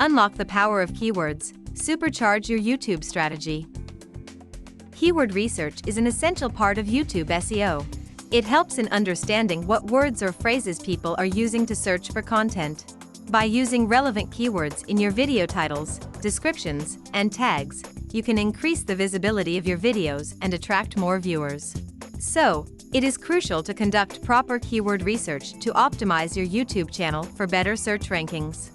Unlock the power of keywords. Supercharge your YouTube strategy. Keyword research is an essential part of YouTube SEO. It helps in understanding what words or phrases people are using to search for content. By using relevant keywords in your video titles, descriptions, and tags, you can increase the visibility of your videos and attract more viewers. So, it is crucial to conduct proper keyword research to optimize your YouTube channel for better search rankings.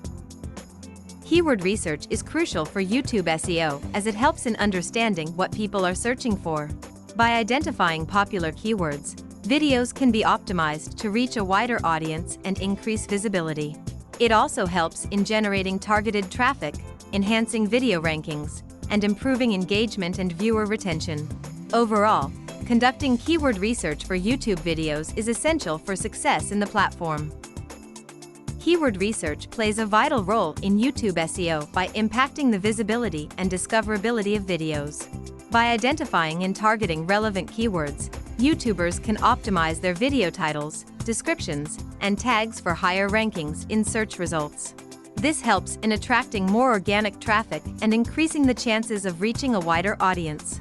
Keyword research is crucial for YouTube SEO as it helps in understanding what people are searching for. By identifying popular keywords, videos can be optimized to reach a wider audience and increase visibility. It also helps in generating targeted traffic, enhancing video rankings, and improving engagement and viewer retention. Overall, conducting keyword research for YouTube videos is essential for success in the platform. Keyword research plays a vital role in YouTube SEO by impacting the visibility and discoverability of videos. By identifying and targeting relevant keywords, YouTubers can optimize their video titles, descriptions, and tags for higher rankings in search results. This helps in attracting more organic traffic and increasing the chances of reaching a wider audience.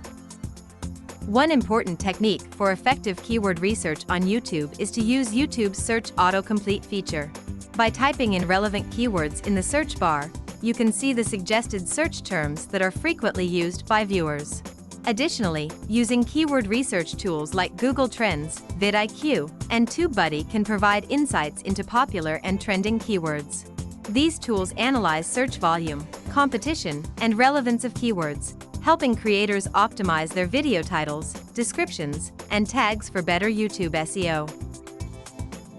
One important technique for effective keyword research on YouTube is to use YouTube's search autocomplete feature. By typing in relevant keywords in the search bar, you can see the suggested search terms that are frequently used by viewers. Additionally, using keyword research tools like Google Trends, vidIQ, and TubeBuddy can provide insights into popular and trending keywords. These tools analyze search volume, competition, and relevance of keywords, helping creators optimize their video titles, descriptions, and tags for better YouTube SEO.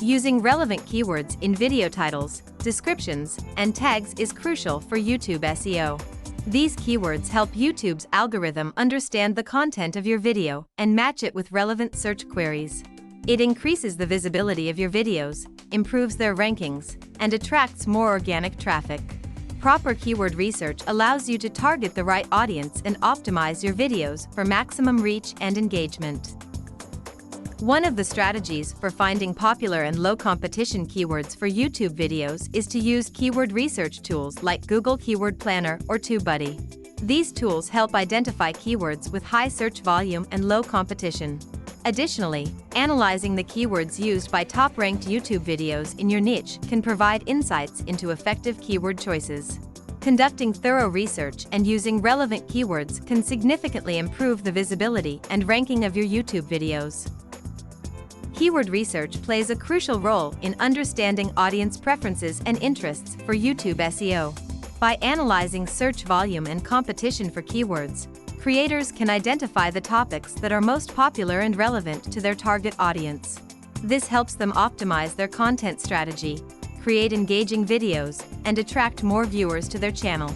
Using relevant keywords in video titles, descriptions, and tags is crucial for YouTube SEO. These keywords help YouTube's algorithm understand the content of your video and match it with relevant search queries. It increases the visibility of your videos, improves their rankings, and attracts more organic traffic. Proper keyword research allows you to target the right audience and optimize your videos for maximum reach and engagement. One of the strategies for finding popular and low-competition keywords for YouTube videos is to use keyword research tools like Google Keyword Planner or TubeBuddy. These tools help identify keywords with high search volume and low competition. Additionally, analyzing the keywords used by top-ranked YouTube videos in your niche can provide insights into effective keyword choices. Conducting thorough research and using relevant keywords can significantly improve the visibility and ranking of your YouTube videos. Keyword research plays a crucial role in understanding audience preferences and interests for YouTube SEO. By analyzing search volume and competition for keywords, creators can identify the topics that are most popular and relevant to their target audience. This helps them optimize their content strategy, create engaging videos, and attract more viewers to their channel.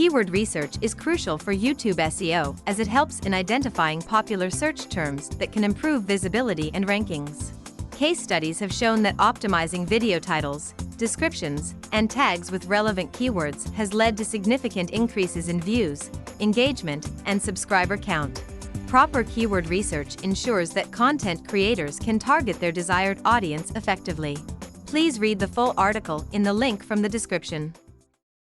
Keyword research is crucial for YouTube SEO as it helps in identifying popular search terms that can improve visibility and rankings. Case studies have shown that optimizing video titles, descriptions, and tags with relevant keywords has led to significant increases in views, engagement, and subscriber count. Proper keyword research ensures that content creators can target their desired audience effectively. Please read the full article in the link from the description.